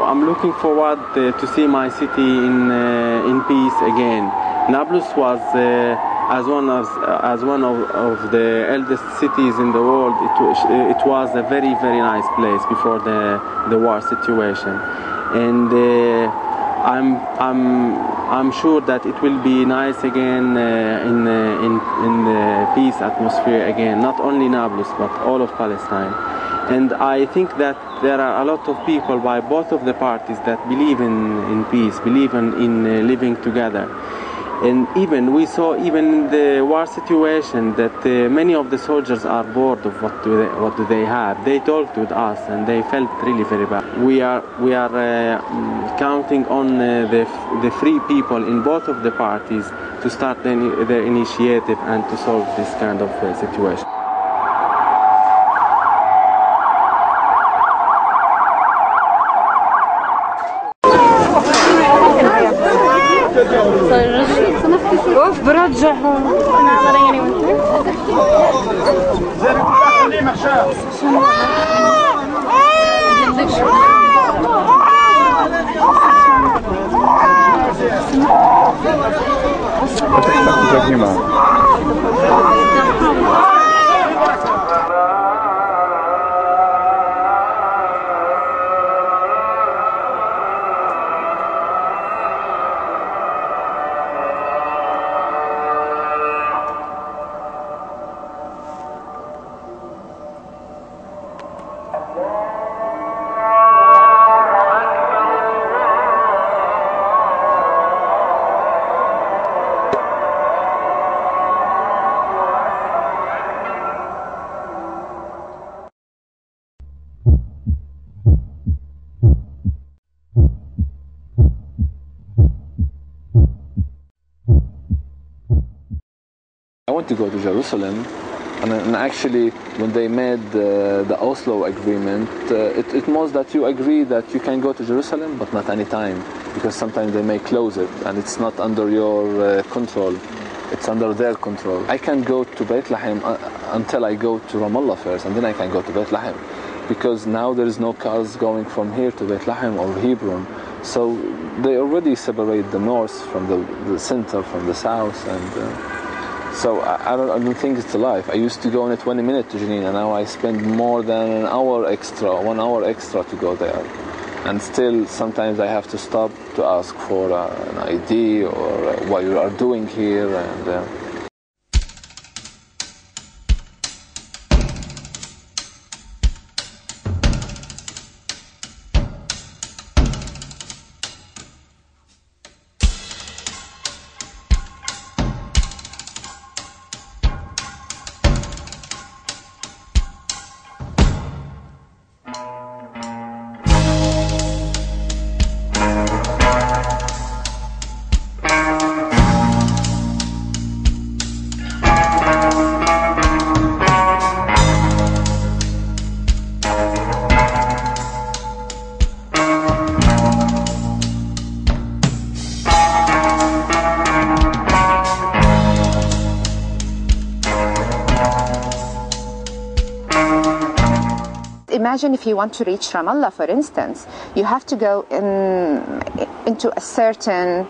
I'm looking forward to see my city in peace again. Nablus was as one of the eldest cities in the world. It was a very nice place before the war situation, and I'm sure that it will be nice again in the peace atmosphere again. Not only Nablus but all of Palestine. And I think that there are a lot of people by both of the parties that believe in peace, believe in living together. And we saw in the war situation that many of the soldiers are bored of what do they have. They talked with us and they felt really very bad. We are counting on the free people in both of the parties to start their initiative and to solve this kind of situation. اوف برجعهم not letting anyone through. I want to go to Jerusalem, and actually when they made the Oslo agreement, it was that you agree that you can go to Jerusalem but not any time, because sometimes they may close it and it's not under your control, it's under their control. I can go to Bethlehem until I go to Ramallah first, and then I can go to Bethlehem, because now there is no cars going from here to Bethlehem or Hebron, so they already separate the north from the center from the south, and so I don't think it's a life. I used to go in a 20 minutes to Jenin, and now I spend more than 1 hour extra to go there. And still, sometimes I have to stop to ask for an ID or what you are doing here. And Imagine if you want to reach Ramallah, for instance, you have to go into a certain,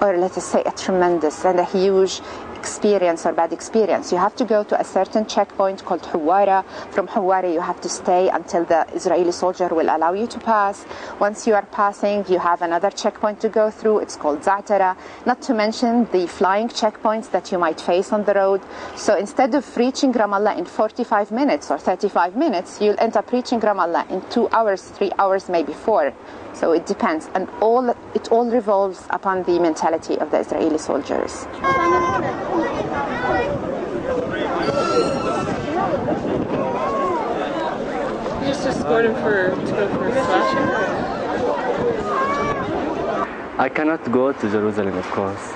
or let us say a tremendous and a huge experience or bad experience. You have to go to a certain checkpoint called Huwara. From Huwara you have to stay until the Israeli soldier will allow you to pass. Once you are passing, you have another checkpoint to go through. It's called Za'tara. Not to mention the flying checkpoints that you might face on the road. So instead of reaching Ramallah in 45 minutes or 35 minutes, you'll end up reaching Ramallah in 2 hours, 3 hours, maybe 4. So it depends, and it all revolves upon the mentality of the Israeli soldiers. You just escort him to go for a slashing? I cannot go to Jerusalem, of course.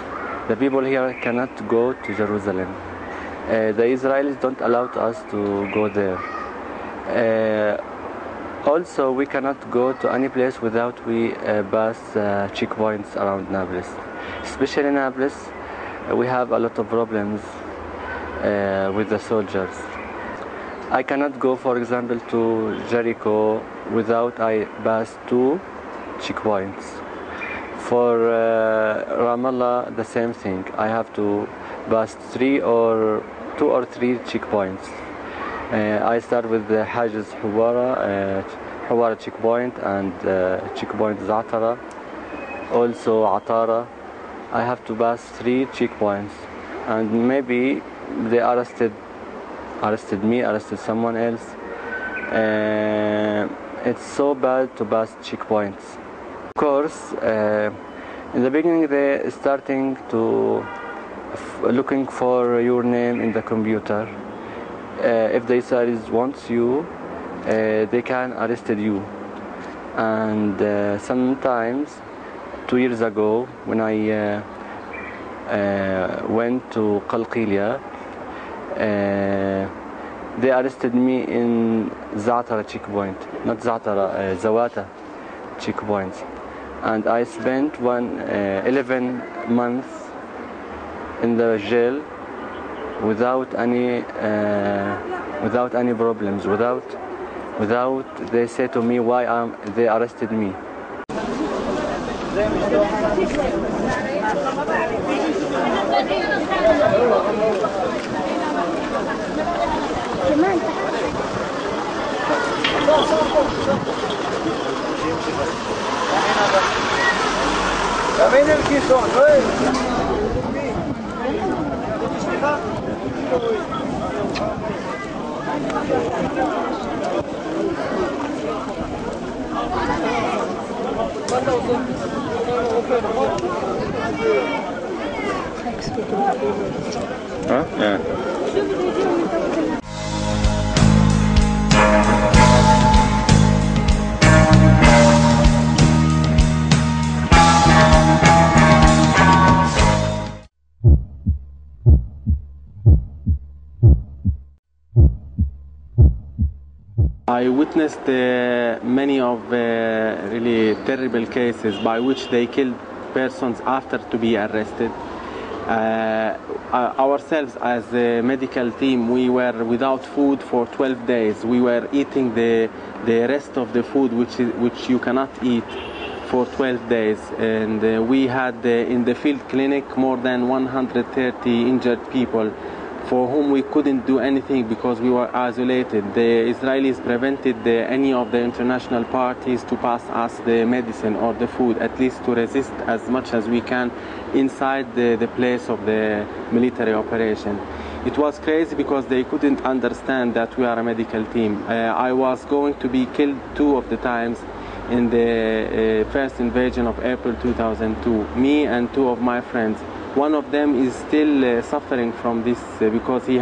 The people here cannot go to Jerusalem. The Israelis don't allow us to go there. Also, we cannot go to any place without we pass checkpoints around Nablus. Especially in Nablus, we have a lot of problems with the soldiers. I cannot go, for example, to Jericho without I pass 2 checkpoints. For Ramallah, the same thing. I have to pass 2 or 3 checkpoints. I start with the Hajiz Huwara checkpoint and checkpoint Za'atara, also Atara. I have to pass 3 checkpoints, and maybe they arrested me, arrested someone else. It's so bad to pass checkpoints. Of course, in the beginning they starting to looking for your name in the computer. If they say wants you, they can arrest you. And sometimes 2 years ago, when I went to Qalqilia, they arrested me in Za'atara checkpoint, not Za'atara, Zawata checkpoint, and I spent 11 months in the jail without any problems, without they say to me why they arrested me. Huh? Yeah. I witnessed many of really terrible cases by which they killed persons after to be arrested. Ourselves as a medical team, we were without food for 12 days. We were eating the rest of the food which you cannot eat for 12 days. And we had in the field clinic more than 130 injured people for whom we couldn't do anything because we were isolated. The Israelis prevented any of the international parties to pass us the medicine or the food, at least to resist as much as we can inside the place of the military operation. It was crazy because they couldn't understand that we are a medical team. I was going to be killed 2 of the times in the first invasion of April 2002, me and 2 of my friends. One of them is still suffering from this because he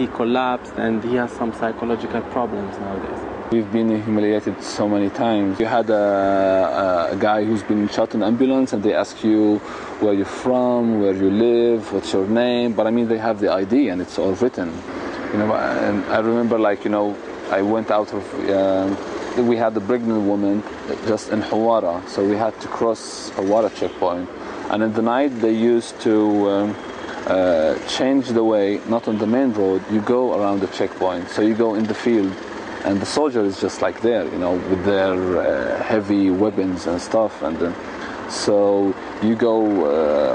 collapsed and he has some psychological problems nowadays. We've been humiliated so many times. You had a guy who's been shot in an ambulance and they ask you where you're from, where you live, what's your name, but I mean they have the ID and it's all written. You know, and I remember I went out of, we had a pregnant woman just in Huwara, so we had to cross Huwara checkpoint. And in the night they used to change the way, not on the main road, you go around the checkpoint. So you go in the field and the soldier is just like there, you know, with their heavy weapons and stuff. And so you go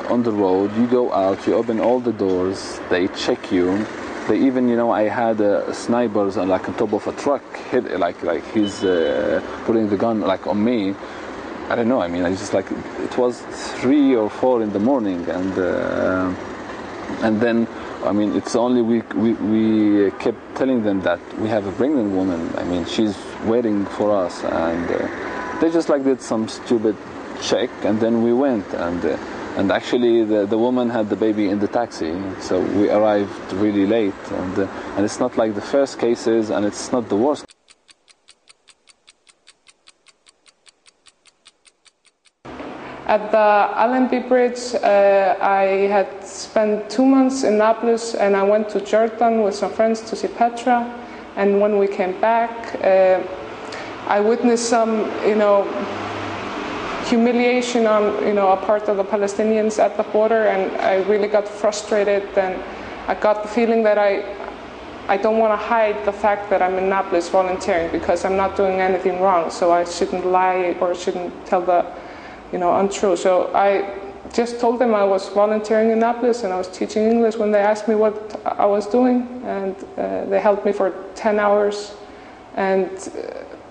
on the road, you go out, you open all the doors, they check you. They even, you know, I had snipers on top of a truck, like he's putting the gun on me. I don't know, I mean, it was 3 or 4 in the morning, and then, I mean, it's only we kept telling them that we have a pregnant woman. I mean, she's waiting for us, and they just did some stupid check, and then we went, and actually the woman had the baby in the taxi, so we arrived really late, and it's not like the first cases, and it's not the worst. At the Allenby Bridge, I had spent 2 months in Nablus, and I went to Jordan with some friends to see Petra. And when we came back, I witnessed some, humiliation on, a part of the Palestinians at the border, and I really got frustrated, and I got the feeling that I don't want to hide the fact that I'm in Nablus volunteering because I'm not doing anything wrong, so I shouldn't lie or shouldn't tell the, untrue. So I just told them I was volunteering in Nablus and I was teaching English when they asked me what I was doing, and they held me for 10 hours, and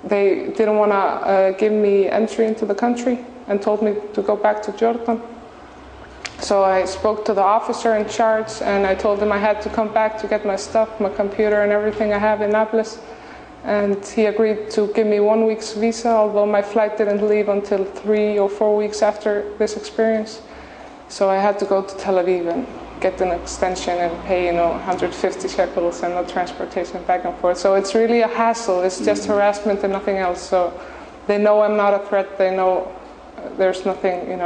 they didn't want to give me entry into the country and told me to go back to Jordan. So I spoke to the officer in charge and I told him I had to come back to get my stuff, my computer and everything I have in Nablus. And he agreed to give me 1 week's visa, although my flight didn't leave until 3 or 4 weeks after this experience. So I had to go to Tel Aviv and get an extension and pay 150 shekels and no transportation back and forth. So it's really a hassle. It's just harassment and nothing else. So they know I'm not a threat. They know there's nothing,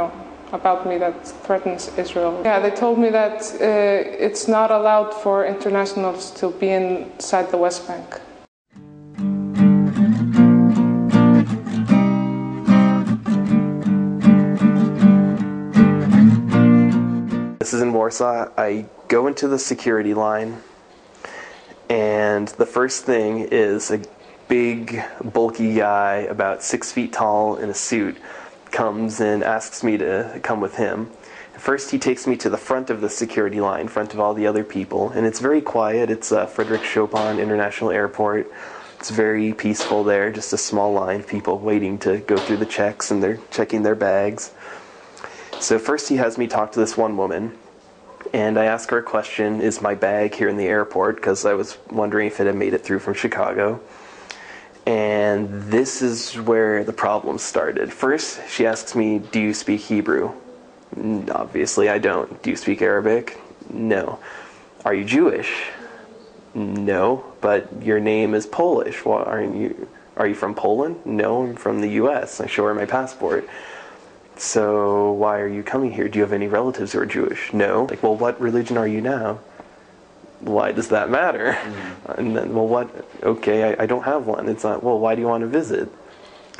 about me that threatens Israel. Yeah, they told me that it's not allowed for internationals to be inside the West Bank. This is in Warsaw. I go into the security line, and the first thing is a big, bulky guy, about 6 feet tall in a suit, comes and asks me to come with him. First he takes me to the front of the security line, in front of all the other people, and it's very quiet. It's Frederick Chopin International Airport. It's very peaceful there, just a small line of people waiting to go through the checks, and they're checking their bags. So first he has me talk to this one woman, and I ask her a question, is my bag here in the airport, because I was wondering if it had made it through from Chicago. And this is where the problem started. First, she asks me, do you speak Hebrew? Obviously, I don't. Do you speak Arabic? No. Are you Jewish? No, but your name is Polish. Well, are you from Poland? No, I'm from the U.S. I show her my passport. So why are you coming here? Do you have any relatives who are Jewish? No. Like, well, what religion are you now? Why does that matter? And then, well, what? Okay, I don't have one. It's not, well, why do you want to visit?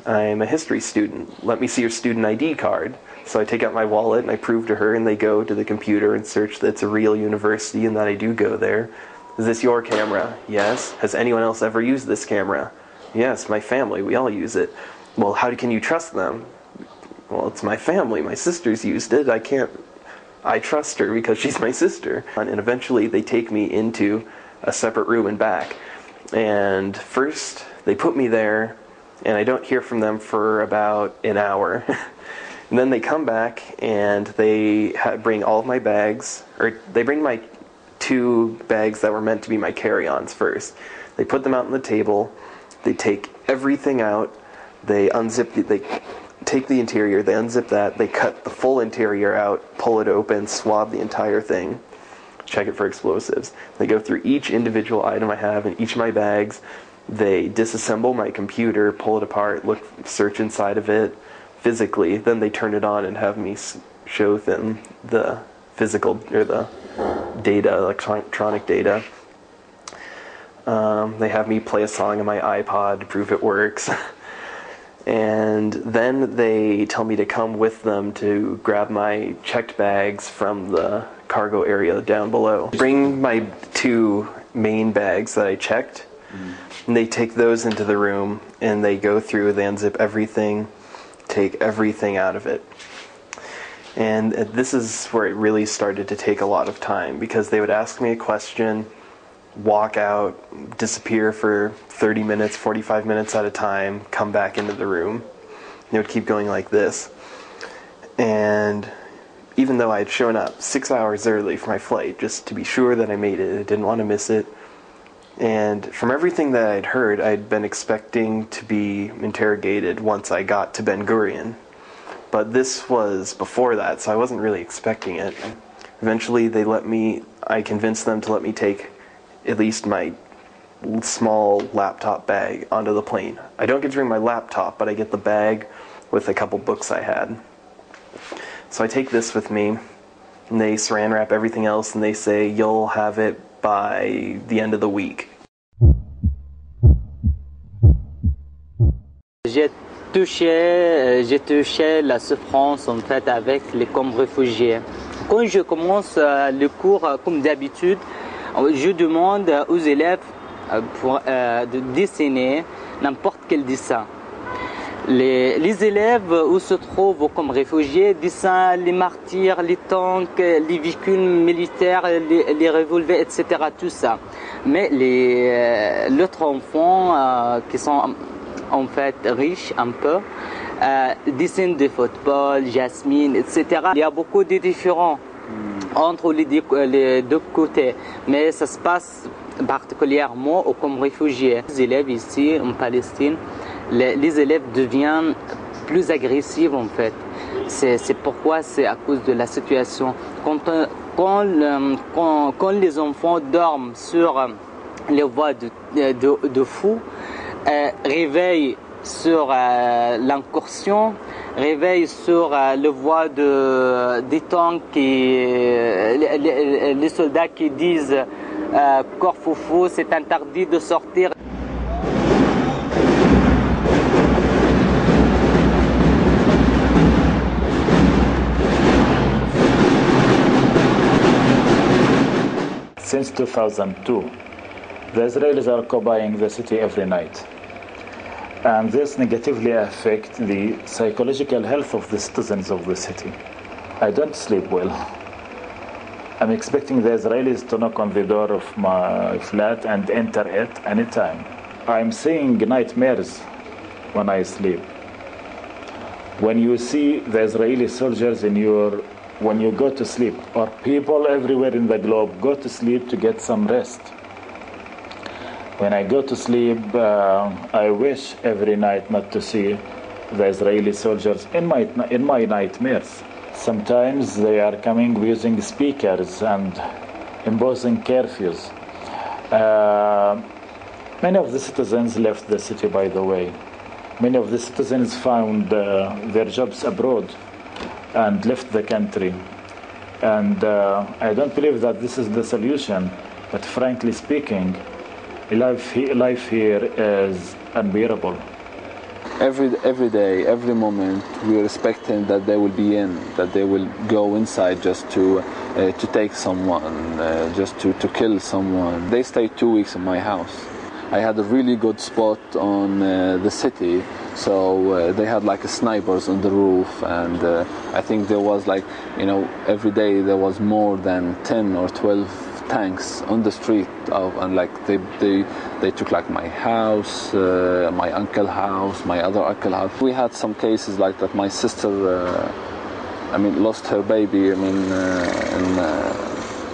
I'm a history student. Let me see your student ID card. So I take out my wallet and I prove to her, and they go to the computer and search that it's a real university and that I do go there. Is this your camera? Yes. Has anyone else ever used this camera? Yes, my family. We all use it. Well, how can you trust them? Well, it's my family. My sister's used it. I trust her because she's my sister. And eventually they take me into a separate room and back. And first they put me there, and I don't hear from them for about an hour. And then they come back and they bring all of my bags, or they bring my 2 bags that were meant to be my carry-ons first. They put them out on the table. They take everything out. They take the interior, they unzip that, they cut the full interior out, pull it open, swab the entire thing, check it for explosives. They go through each individual item I have in each of my bags. They disassemble my computer, pull it apart, search inside of it physically. Then they turn it on and have me show them the physical, or the data, electronic data. They have me play a song on my iPod to prove it works. And then they tell me to come with them to grab my checked bags from the cargo area down below. Bring my 2 main bags that I checked, and they take those into the room, and they go through, they unzip everything, take everything out of it. And this is where it really started to take a lot of time, because they would ask me a question, walk out, disappear for 30 minutes, 45 minutes at a time, come back into the room. They would keep going like this. And even though I had shown up 6 hours early for my flight, just to be sure that I made it, I didn't want to miss it. And from everything that I'd heard, I'd been expecting to be interrogated once I got to Ben Gurion. But this was before that, so I wasn't really expecting it. Eventually I convinced them to let me take at least my small laptop bag onto the plane. I don't get to bring my laptop, but I get the bag with a couple books I had. So I take this with me, and they saran wrap everything else, and they say, you'll have it by the end of the week. J'ai touché la souffrance en fait avec les comme réfugiés. Quand je commence le cours comme d'habitude, Je demande aux élèves de dessiner n'importe quel dessin. Les élèves où se trouvent comme réfugiés dessinent les martyrs, les tanks, les véhicules militaires, les revolvers, etc. Tout ça. Mais les autres enfants qui sont en fait riches un peu dessinent des footballs, Jasmine, etc. Il y a beaucoup de différences entre les deux côtés, mais ça se passe particulièrement comme réfugiés. Les élèves ici en Palestine, les élèves deviennent plus agressifs en fait. C'est pourquoi c'est à cause de la situation. Quand les enfants dorment sur les voies de fou, réveillent sur l'incursion, réveillent sur le voie des tanks, les soldats qui disent Corfoufou, c'est interdit de sortir. Since 2002, the Israelis are occupying the city every night. And this negatively affects the psychological health of the citizens of the city. I don't sleep well. I'm expecting the Israelis to knock on the door of my flat and enter it anytime. I'm seeing nightmares when I sleep. When you see the Israeli soldiers when you go to sleep, or people everywhere in the globe go to sleep to get some rest. When I go to sleep, I wish every night not to see the Israeli soldiers in my nightmares. Sometimes they are coming using speakers and imposing curfews. Many of the citizens left the city, by the way. Many of the citizens found their jobs abroad and left the country. And I don't believe that this is the solution, but frankly speaking, life here is unbearable. Every day, every moment, we're expecting that they will be that they will go inside just to take someone, just to kill someone. They stayed 2 weeks in my house. I had a really good spot on the city, so they had like snipers on the roof, and I think there was every day there was more than 10 or 12 tanks on the street, and they took like my house, my uncle's house, my other uncle's house. We had some cases like that. My sister, lost her baby,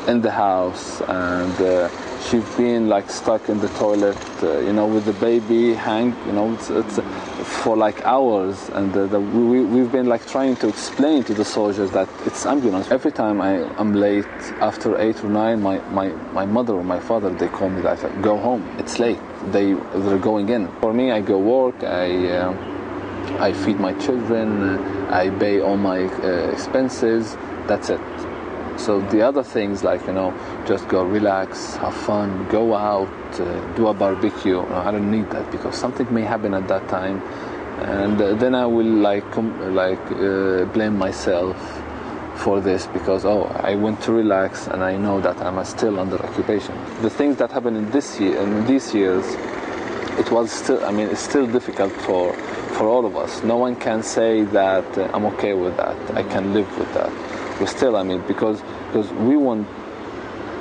in the house, and she's been stuck in the toilet, with the baby hang, it's for hours, and we've been trying to explain to the soldiers that it's ambulance. Every time I'm late after 8 or 9, my mother or my father, they call me go home, it's late. They're going in. For me, I go work, I feed my children, I pay all my expenses, that's it. So the other things just go relax, have fun, go out, do a barbecue. No, I don't need that, because something may happen at that time, and then I will blame myself for this, because I went to relax and I know that I'm still under occupation. The things that happened in these years, it was still, it's still difficult for all of us. No one can say that I'm okay with that, I can live with that. But still, because we want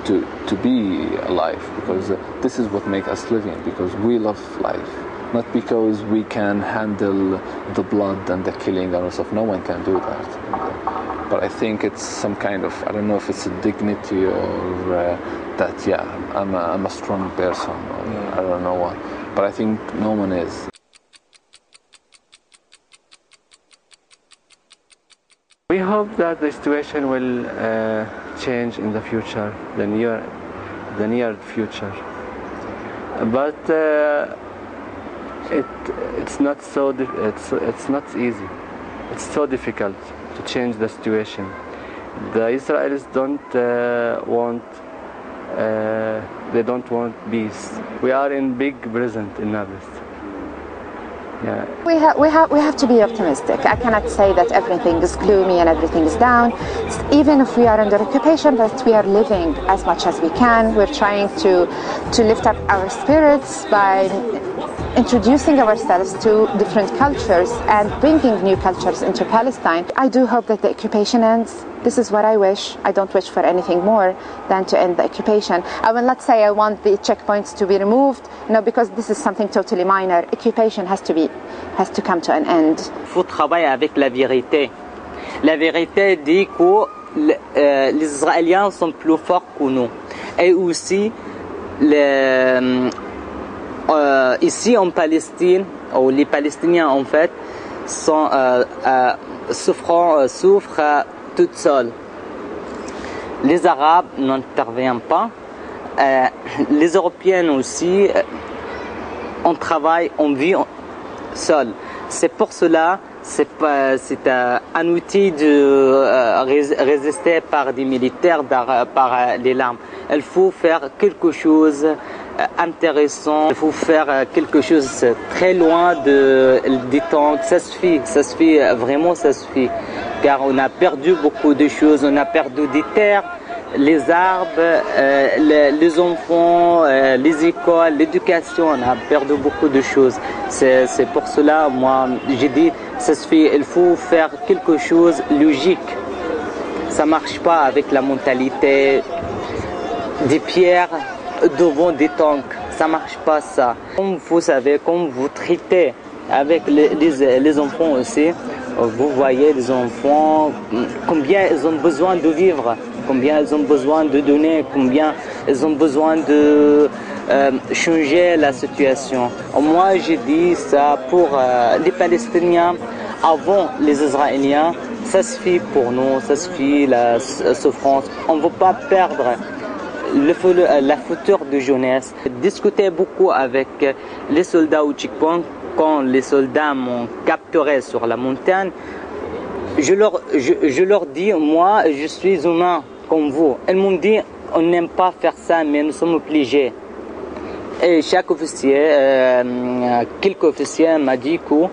to be alive, because this is what makes us living, because we love life, not because we can handle the blood and the killing and stuff. No one can do that. But I think it's some kind of, I don't know if it's a dignity or that, I'm a strong person, or I don't know what, but I think no one is. We hope that the situation will change in the future, the near future. But it's not so. It's not easy. It's so difficult to change the situation. The Israelis don't want. They don't want peace. We are in big prison in Nablus. Yeah. We have to be optimistic. I cannot say that everything is gloomy and everything is down. Even if we are under occupation, but we are living as much as we can. We're trying to lift up our spirits by introducing ourselves to different cultures and bringing new cultures into Palestine. I do hope that the occupation ends. This is what I wish. I don't wish for anything more than to end the occupation. I will not say I want the checkpoints to be removed, no, because this is something totally minor. Occupation has to come to an end. Il faut travailler avec la vérité. La vérité dit que les Israéliens sont plus forts que nous. Et aussi, ici en Palestine, ou les Palestiniens en fait, souffrent toutes seules. Les Arabes n'interviennent pas. Les Européens aussi, on travaille, on vit seul. C'est pour cela, c'est un outil de résister par des militaires, par les larmes. Il faut faire quelque chose intéressant, il faut faire quelque chose très loin des temps. Ça suffit, vraiment ça suffit. Car on a perdu beaucoup de choses, on a perdu des terres, les arbres, les enfants, les écoles, l'éducation, on a perdu beaucoup de choses. C'est pour cela, moi, j'ai dit, ça suffit, il faut faire quelque chose de logique. Ça ne marche pas avec la mentalité des pierres devant des tanks. Ça ne marche pas ça. Comme vous savez, comme vous traitez avec les enfants aussi, vous voyez les enfants, combien ils ont besoin de vivre, combien ils ont besoin de donner, combien ils ont besoin de changer la situation. Moi, j'ai dit ça pour les Palestiniens avant les Israéliens. Ça suffit pour nous, ça suffit la souffrance. On ne veut pas perdre la future de jeunesse. Discuter beaucoup avec les soldats au checkpoint. Quand les soldats m'ont capturé sur la montagne, je leur dis, moi, je suis humain comme vous. Ils m'ont dit, on n'aime pas faire ça, mais nous sommes obligés. Et chaque officier, quelques officiers m'ont dit que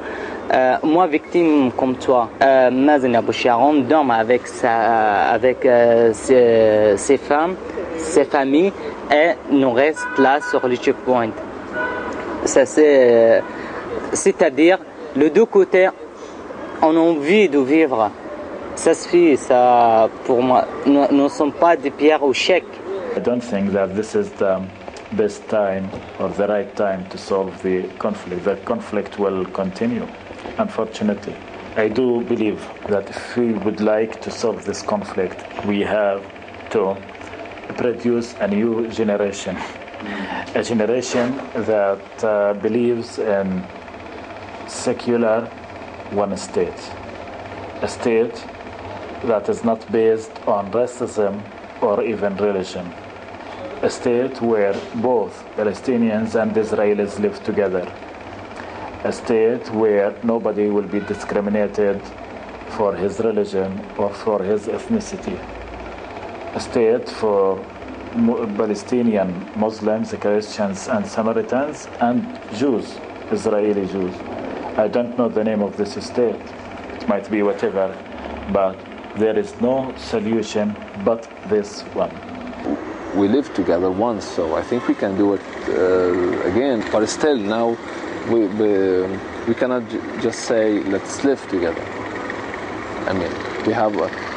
moi, victime comme toi, Mazen Abou Sharon dorme avec ses femmes, ses familles, et nous reste là sur le checkpoint. Ça, c'est-à-dire, les deux côtés ont envie de vivre. Ça suffit, ça, pour moi. Nous ne sommes pas des pierres au chèque. I don't think that this is the best time or the right time to solve the conflict. The conflict will continue, unfortunately. I do believe that if we would like to solve this conflict, we have to produce a new generation. A generation that believes in secular one state. A state that is not based on racism or even religion. A state where both Palestinians and Israelis live together. A state where nobody will be discriminated for his religion or for his ethnicity. A state for Palestinian Muslims, Christians and Samaritans and Jews, Israeli Jews. I don't know the name of this state. It might be whatever, but there is no solution but this one. We lived together once, so I think we can do it again. But still, now we cannot just say let's live together. I mean,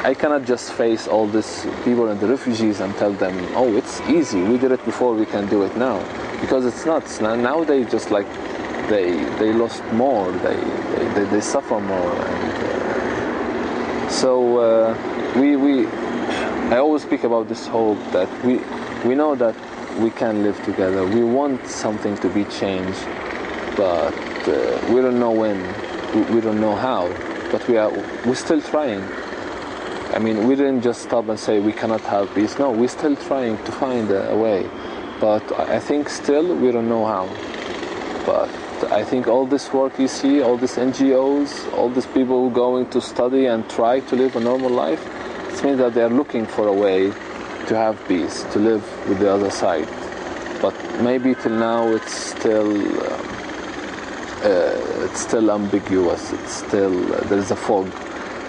I cannot just face all these people and the refugees and tell them, oh, it's easy. We did it before. We can do it now, because it's not. Now they just like they lost more. They suffer more. And, so I always speak about this hope that we know that we can live together. We want something to be changed, but we don't know when. We don't know how. But we're still trying. I mean, we didn't just stop and say we cannot have peace. No, we're still trying to find a way. But I think still we don't know how. But I think all this work you see, all these NGOs, all these people going to study and try to live a normal life, it means that they are looking for a way to have peace, to live with the other side. But maybe till now it's still it's still ambiguous. It's still there's a fog.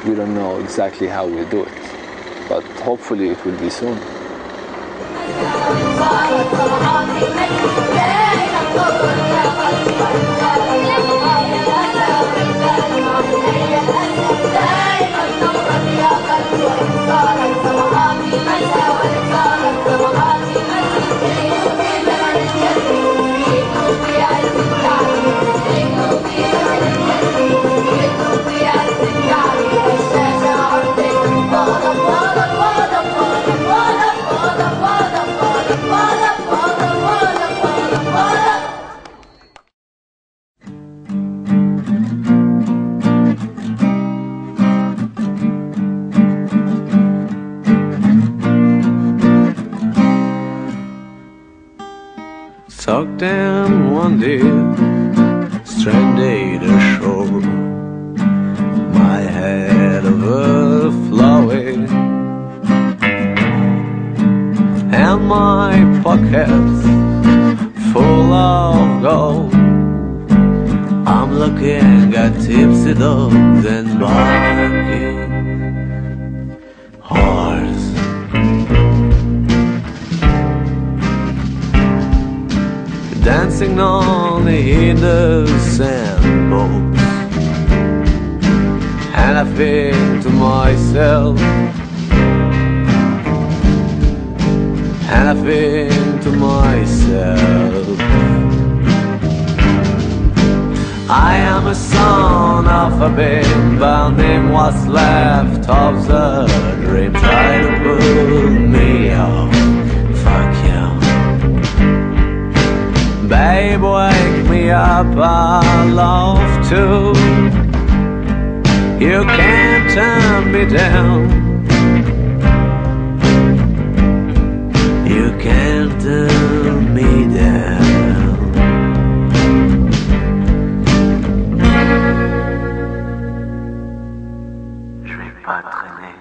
We don't know exactly how we do it, but hopefully it will be soon. Tucked in one day, stranded ashore, my head overflowing, and my pockets full of gold. I'm looking at tipsy dogs and barking horse. Dancing on the innocent boats, and I think to myself, and I think to myself, I am a son of a babe, burning what's left of the dream. Try to pull me off, fuck you. Babe, wake me up, I love to. You can't turn me down. You can't turn me down. Je vais pas traîner.